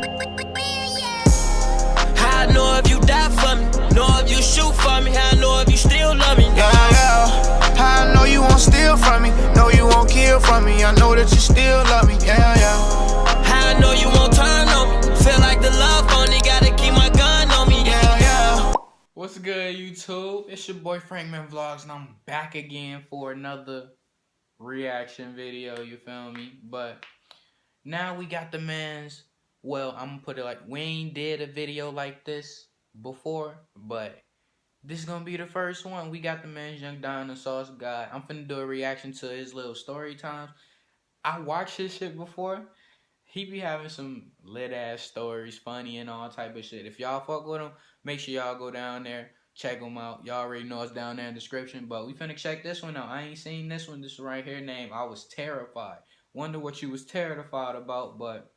How I know if you die for me, know if you shoot for me, how I know if you still love me. Yeah, yeah. How I know you won't steal from me, know you won't kill from me. I know that you still love me. Yeah, yeah. How I know you won't turn on me, feel like the love only gotta keep my gun on me. Yeah, yeah. What's good, YouTube? It's your boy FrankMan Vlogs, and I'm back again for another reaction video, you feel me? But now we got the man's, well, I'm gonna put it like, we ain't did a video like this before, but this is gonna be the first one. We got the man's Young Dinosaurs guy. I'm finna do a reaction to his little story times. I watched his shit before. He be having some lit ass stories, funny and all type of shit. If y'all fuck with him, make sure y'all go down there, check him out. Y'all already know it's down there in the description. But we finna check this one out. I ain't seen this one. This right here name. I was terrified. Wonder what you was terrified about, but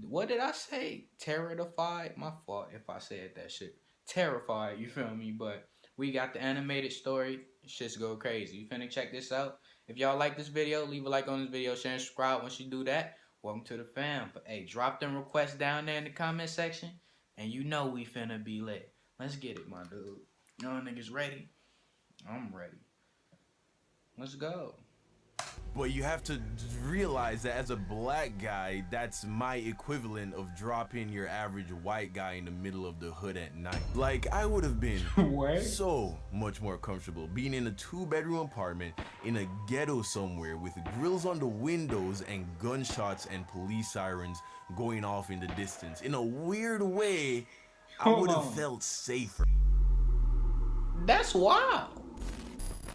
what did I say? Terrified? My fault if I said that shit. Terrified, you feel me? But we got the animated story. Shit's go crazy. You finna check this out. If y'all like this video, leave a like on this video, share and subscribe. Once you do that, welcome to the fam. But hey, drop them requests down there in the comment section, and you know we finna be lit. Let's get it, my dude. Y'all niggas ready? I'm ready. Let's go. But you have to realize that as a black guy, that's my equivalent of dropping your average white guy in the middle of the hood at night. Like, I would have been so much more comfortable being in a 2-bedroom apartment in a ghetto somewhere with grills on the windows and gunshots and police sirens going off in the distance. In a weird way, I would have felt safer. That's wild.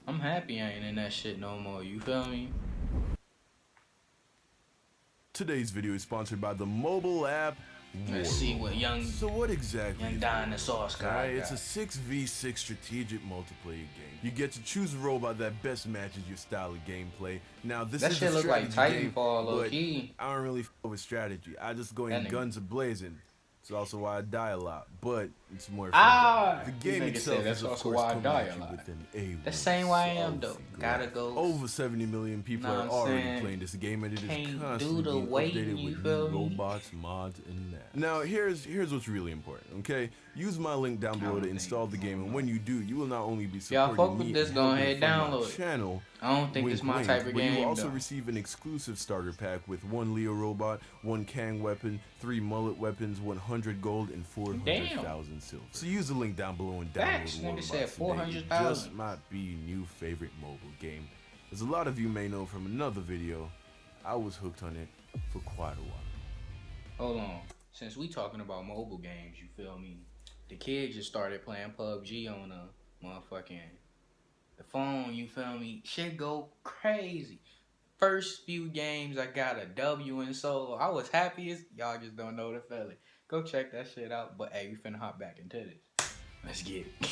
I'm happy I ain't in that shit no more, you feel me? Today's video is sponsored by the mobile app Let's see what So what exactly Young Dinosaurs got. It's a 6v6 strategic multiplayer game. You get to choose a robot that best matches your style of gameplay. Now this that is shit a look like strategy game, Titanfall, but low-key. I don't really f with strategy. I just go in guns a-blazing. It's also why I die a lot, but it's more fun. The game itself is of course coming at you with an A1. The same way I am though. Gotta go. Over 70 million people are already playing this game, and it is constantly being updated with new robots, mods, and that. Now here's what's really important, okay? Use my link down below to install the game, and when you do, you will not only be supporting y'all fuck with me this, go ahead download channel. I don't think it's my type of game. But you also receive an exclusive starter pack with 1 Leo robot, 1 Kang weapon, 3 mullet weapons, 100 gold, and 400,000 silver. So use the link down below and download one of it just might be new favorite mobile game. As a lot of you may know from another video, I was hooked on it for quite a while. Hold on. Since we talking about mobile games, you feel me? The kid just started playing PUBG on a motherfucking the phone, you feel me? Shit go crazy. First few games I got a W in solo. I was happy as y'all just don't know the feeling. Go check that shit out. But hey, we finna hop back into this. Let's get it.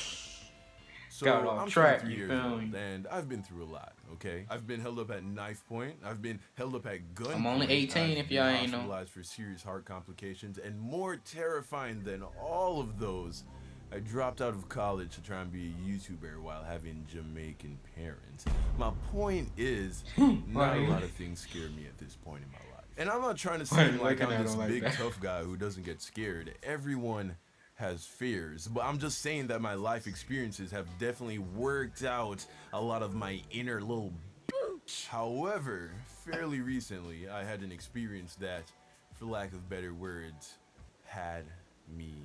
So I'm 23 years old, and I've been through a lot, okay? I've been held up at knife point. I've been held up at gun I'm only 18 if y'all ain't know. Hospitalized for serious heart complications, and more terrifying than all of those, I dropped out of college to try and be a YouTuber while having Jamaican parents. My point is, not a lot of things scare me at this point in my life. And I'm not trying to seem like I'm this big tough guy who doesn't get scared. Everyone has fears, but I'm just saying that my life experiences have definitely worked out a lot of my inner little bitch. However, fairly recently, I had an experience that, for lack of better words, had me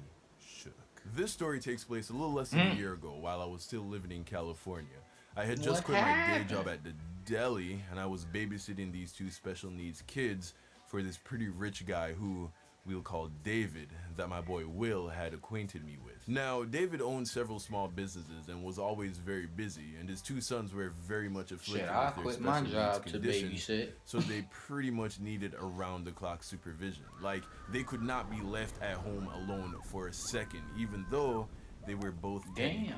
shook. This story takes place a little less than a year ago while I was still living in California. I had just quit my day job at the deli, and I was babysitting these 2 special needs kids for this pretty rich guy who we'll call David, that my boy Will had acquainted me with. Now, David owned several small businesses and was always very busy, and his 2 sons were very much afflicted with their special needs conditions, so they pretty much needed around-the-clock supervision. Like, they could not be left at home alone for a second, even though they were both teenagers.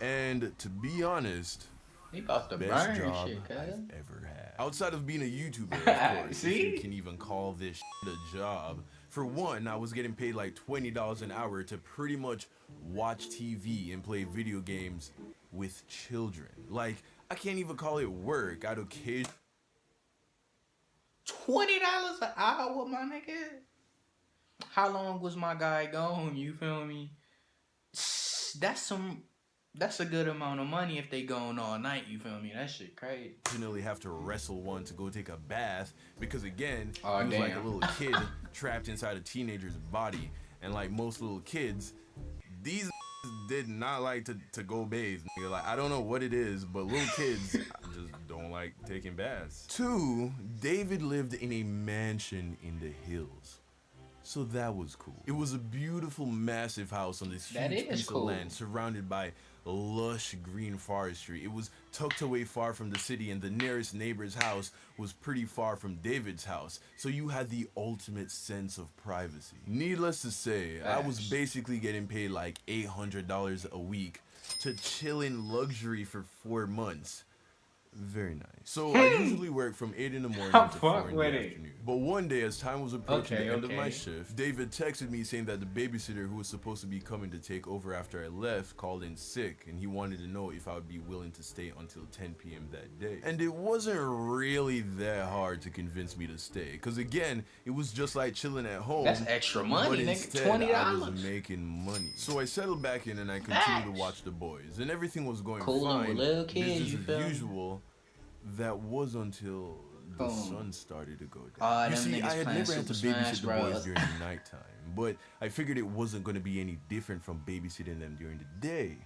And to be honest, best job I've ever had. Outside of being a YouTuber, of course, if you can even call this shit a job. For one, I was getting paid like $20 an hour to pretty much watch TV and play video games with children. Like, I can't even call it work. I'd occasionally... $20 an hour, my nigga? how long was my guy gone? You feel me? That's a good amount of money if they gone all night. You feel me? That shit crazy. Originally have to wrestle one to go take a bath because again, Oh, he was like a damn. little kid trapped inside a teenager's body, and like most little kids, these did not like to go bathe. Nigga. Like I don't know what it is, but little kids just don't like taking baths. 2, David lived in a mansion in the hills. So that was cool. It was a beautiful, massive house on this That huge is piece cool. of land surrounded by lush green forestry. It was tucked away far from the city, and the nearest neighbor's house was pretty far from David's house. So you had the ultimate sense of privacy. Needless to say, I was Facts. basically getting paid like $800 a week to chill in luxury for 4 months. Very nice. So I usually work from 8 in the morning to 4 in the afternoon. But one day, as time was approaching the end of my shift, David texted me saying that the babysitter who was supposed to be coming to take over after I left called in sick, and he wanted to know if I would be willing to stay until 10 p.m. that day. And it wasn't really that hard to convince me to stay, because again, it was just like chilling at home. That's extra money, but nigga. instead, $20. I was making money. So I settled back in and I continued to watch The Boys, and everything was going Cool fine. with little kids, Business you as feel me? usual. That was until the Boom. sun started to go down. Aw, You them see, niggas I had playing never had to Super Smash babysit the Bros. boys during the nighttime, but I figured it wasn't going to be any different from babysitting them during the day.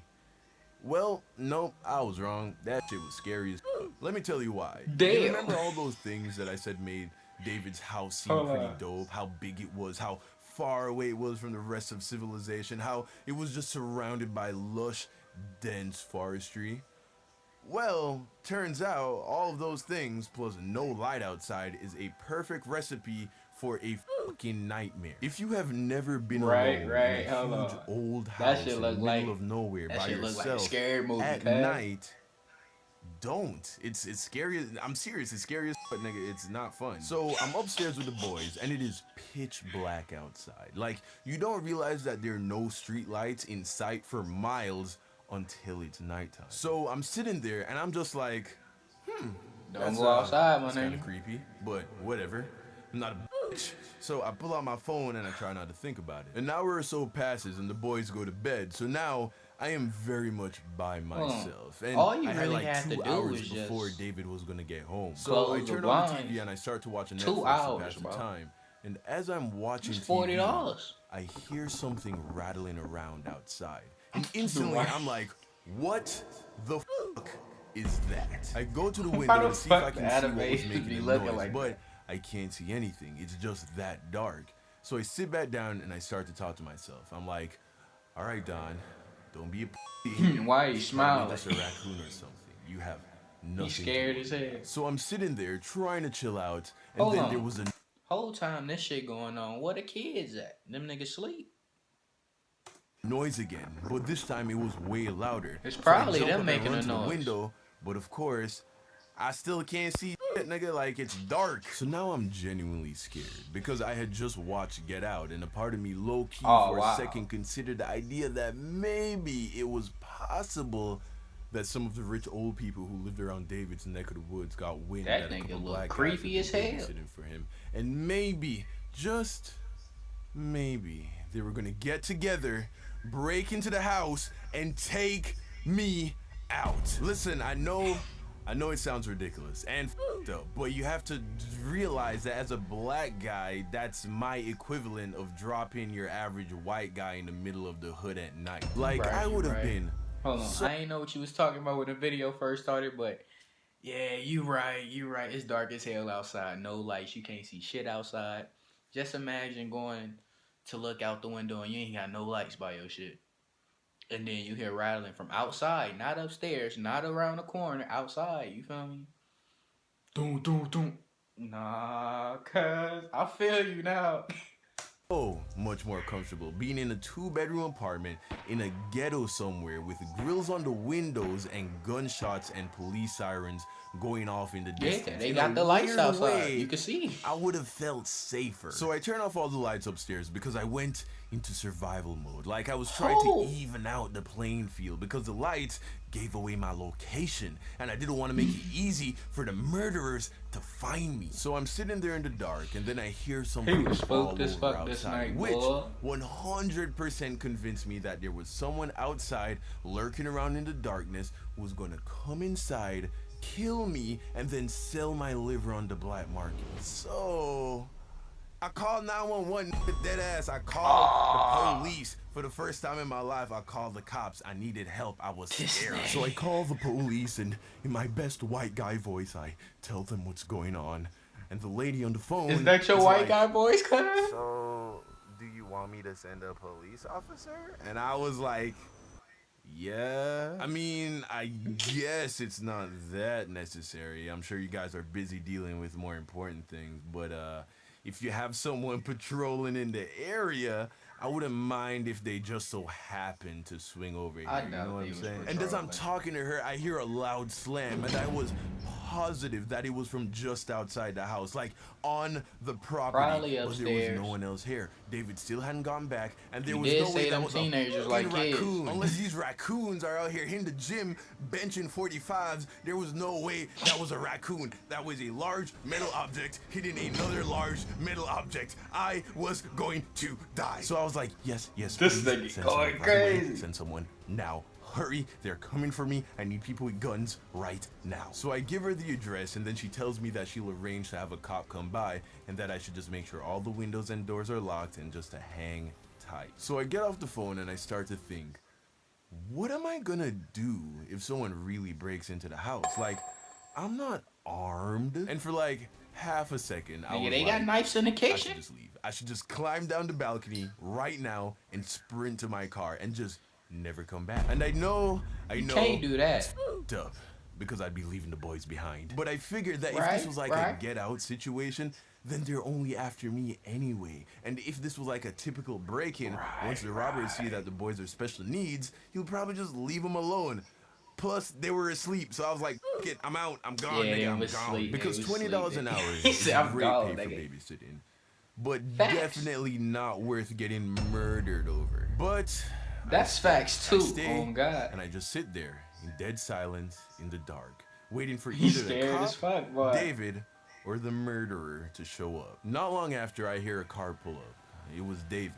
Well, nope, I was wrong. That shit was scary as fuck. Let me tell you why. You Damn. remember all those things that I said made David's house seem pretty dope? How big it was, how far away it was from the rest of civilization, how it was just surrounded by lush, dense forestry? Well, turns out all of those things plus no light outside is a perfect recipe for a fucking nightmare. If you have never been Right, alone right, in a hold huge on. old That house shit in look the like- middle of nowhere that by shit look like a yourself scary movie, at cuz. night, don't. It's scary. I'm serious. It's scary as fuck, nigga. It's not fun. So I'm upstairs with the boys, and it is pitch black outside. Like you don't realize that there are no street lights in sight for miles until it's nighttime. So I'm sitting there and I'm just like, Don't go outside, my that's kind of nigga. creepy, but whatever. I'm not a bitch. So I pull out my phone and I try not to think about it. An hour or so passes and the boys go to bed. So now I am very much by myself. And All you I had really like have to 2 do hours is before just David was gonna get home. So I close the turn on the blinds. TV and I start to watch a 2 Netflix to hours, pass the bro. time. And as I'm watching It's $40. TV, I hear something rattling around outside. And instantly I'm like, what the fuck is that? I go to the window to see if I can see what was making be the looking noise, like but I can't see anything. It's just that dark. So I sit back down and I start to talk to myself. I'm like, all right, Don, don't be a p***. Why are you Probably smiling? just a raccoon or something. You have nothing. You scared to as worry. hell. So I'm sitting there trying to chill out, and Hold then on. there was a Whole time this shit going on, where the kids at? Them niggas sleep. noise again, but this time it was way louder. It's So I probably jump them up and making run a to the noise. window, but of course, I still can't see shit, nigga. Like it's dark. So now I'm genuinely scared because I had just watched Get Out, and a part of me low key Oh, for wow. a second considered the idea that maybe it was possible that some of the rich old people who lived around David's neck of the woods got wind That that a nigga couple look black creepy guys as had been hell. babysitting for him, and maybe, just maybe, they were gonna get together, break into the house, and take me out. Listen, I know it sounds ridiculous and f***ed up, but you have to realize that as a black guy, that's my equivalent of dropping your average white guy in the middle of the hood at night. Like, Right, I would have right. been. Hold on, I ain't know what you was talking about when the video first started, but yeah, you right. It's dark as hell outside. No lights. You can't see shit outside. Just imagine going to look out the window and you ain't got no lights by your shit. And then you hear rattling from outside, not upstairs, not around the corner, outside. You feel me? Doom, doom, doom. Nah, cuz I feel you now. Oh, much more comfortable being in a 2-bedroom apartment in a ghetto somewhere with grills on the windows and gunshots and police sirens going off in the Yeah, distance. they In got a the lights weird outside. way, You can see. I would have felt safer. So I turned off all the lights upstairs because I went into survival mode. Like I was trying Oh. to even out the playing field because the lights gave away my location, and I didn't want to make it easy for the murderers to find me. So I'm sitting there in the dark, and then I hear something fall over outside, which 100% convinced me that there was someone outside lurking around in the darkness who was going to come inside, kill me, and then sell my liver on the black market. So I called 911, dead ass. I called the police. For the first time in my life, I called the cops. I needed help. I was scared. So I called the police, and in my best white guy voice, I tell them what's going on. And the lady on the phone is that your white like, guy voice, cuz? So, do you want me to send a police officer? And I was like, yeah. I mean, I guess it's not that necessary. I'm sure you guys are busy dealing with more important things, but if you have someone patrolling in the area, I wouldn't mind if they just so happen to swing over here. You know what I'm saying? And as I'm talking to her, I hear a loud slam, and I was positive that it was from just outside the house, like on the property. Probably upstairs. But there was no one else here. David still hadn't gone back, and there was did no say way that them was teenagers a like raccoon. kids. Unless these raccoons are out here in the gym benching 45s, there was no way that was a raccoon. That was a large metal object hitting another large metal object. I was going to die. So I was like, yes, This please, nigga send going someone right away. crazy. Send someone now. Hurry, they're coming for me. I need people with guns right now. So I give her the address, and then she tells me that she'll arrange to have a cop come by, and that I should just make sure all the windows and doors are locked and just to hang tight. So I get off the phone and I start to think, what am I gonna do if someone really breaks into the house? Like, I'm not armed. And for like half a second, I was They like, got knives in the I kitchen. should just leave. I should just climb down the balcony right now and sprint to my car and just never come back. And I know You can't do that. it's fucked up because I'd be leaving the boys behind. But I figured that if Right, this was like a get out situation, then they're only after me anyway. And if this was like a typical break-in, once the robbers see that the boys are special needs, he'll probably just leave them alone. Plus, they were asleep, so I was like, "Fuck it, I'm out, I'm gone, Yeah, they nigga, I'm was gone." asleep, Because they was $20 sleeping. an hour He is said, "I'm great gone, pay for nigga." babysitting, but Facts. definitely not worth getting murdered over. But That's facts I too. stay, Oh God. and I just sit there in dead silence in the dark, waiting for He's either the scared as cop, fuck, boy. David, or the murderer to show up. Not long after, I hear a car pull up. It was David.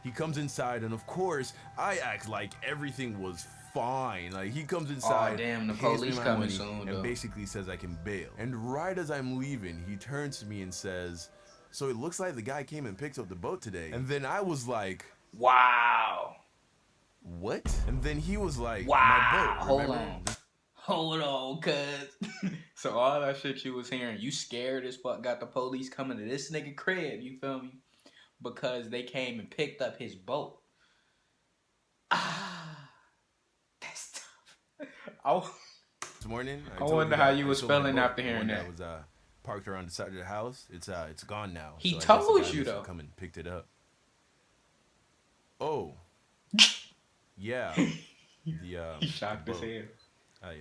He comes inside, and of course, I act like everything was fine. Like, he comes inside, damn, the hands me police my coming money, soon, and though. basically says I can bail. And right as I'm leaving, he turns to me and says, "So it looks like the guy came and picked up the boat today." And then I was like, Wow. "What?" And then he was like, Wow. "My boat, Hold remember?" on. Hold on, cuz. So all that shit you was hearing, you scared as fuck, got the police coming to this nigga crib, you feel me? Because they came and picked up his boat. Ah, that's tough. This morning, I told wonder you how that you I was sold my feeling boat. after The hearing one that. was parked around the side of the house. It's gone now. He So I guess the told guy you, must have though. come and picked it up. Oh, yeah. He shocked his boat. head. I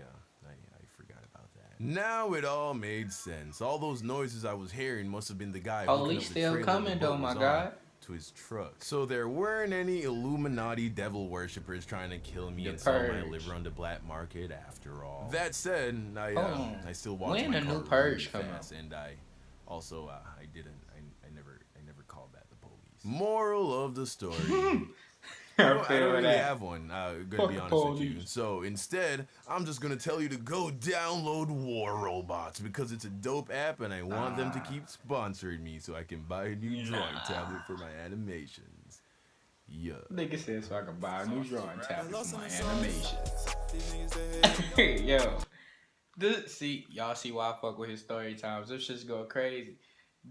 forgot about that. Now it all made sense. All those noises I was hearing must have been the guy. Police hooking up the still trailer coming, the boat though, my was on guy. To his truck. So there weren't any Illuminati devil worshippers trying to kill me The and sell my Purge. liver on the black market after all. That said, I still walked When my the car new Purge really come fast, and I also I never called back the police. Moral of the story. I don't really have one, gonna be Fuck honest with you. police. So instead, I'm just gonna tell you to go download War Robots because it's a dope app and I want them to keep sponsoring me so I can buy a new drawing tablet for my animations. Yeah. Nigga said so I can buy a new drawing tablet for my animation. Yo. Y'all see why I fuck with his story times. This shit's go crazy.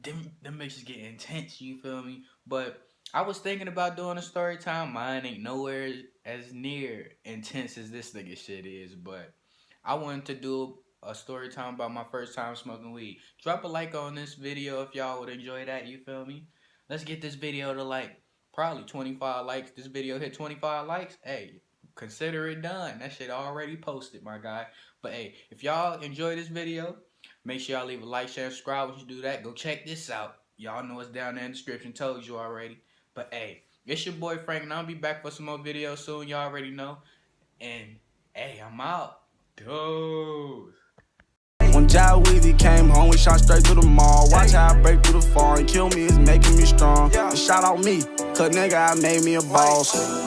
Them bitches get intense, you feel me? But I was thinking about doing a story time. Mine ain't nowhere as near intense as this nigga shit is, but I wanted to do a story time about my first time smoking weed. Drop a like on this video if y'all would enjoy that, you feel me? Let's get this video to like probably 25 likes. This video hit 25 likes. Hey, consider it done. That shit already posted, my guy. But hey, if y'all enjoy this video, make sure y'all leave a like, share, and subscribe. Once you do that, go check this out. Y'all know it's down there in the description. Told you already. But hey, it's your boy Frank, and I'll be back for some more videos soon. Y'all already know. And Hey, I'm out. Dude. When WIILDDD came home, we shot straight to the mall. Watch how I break through the fall and kill me, it's making me strong. And shout out me, cause nigga, I made me a boss.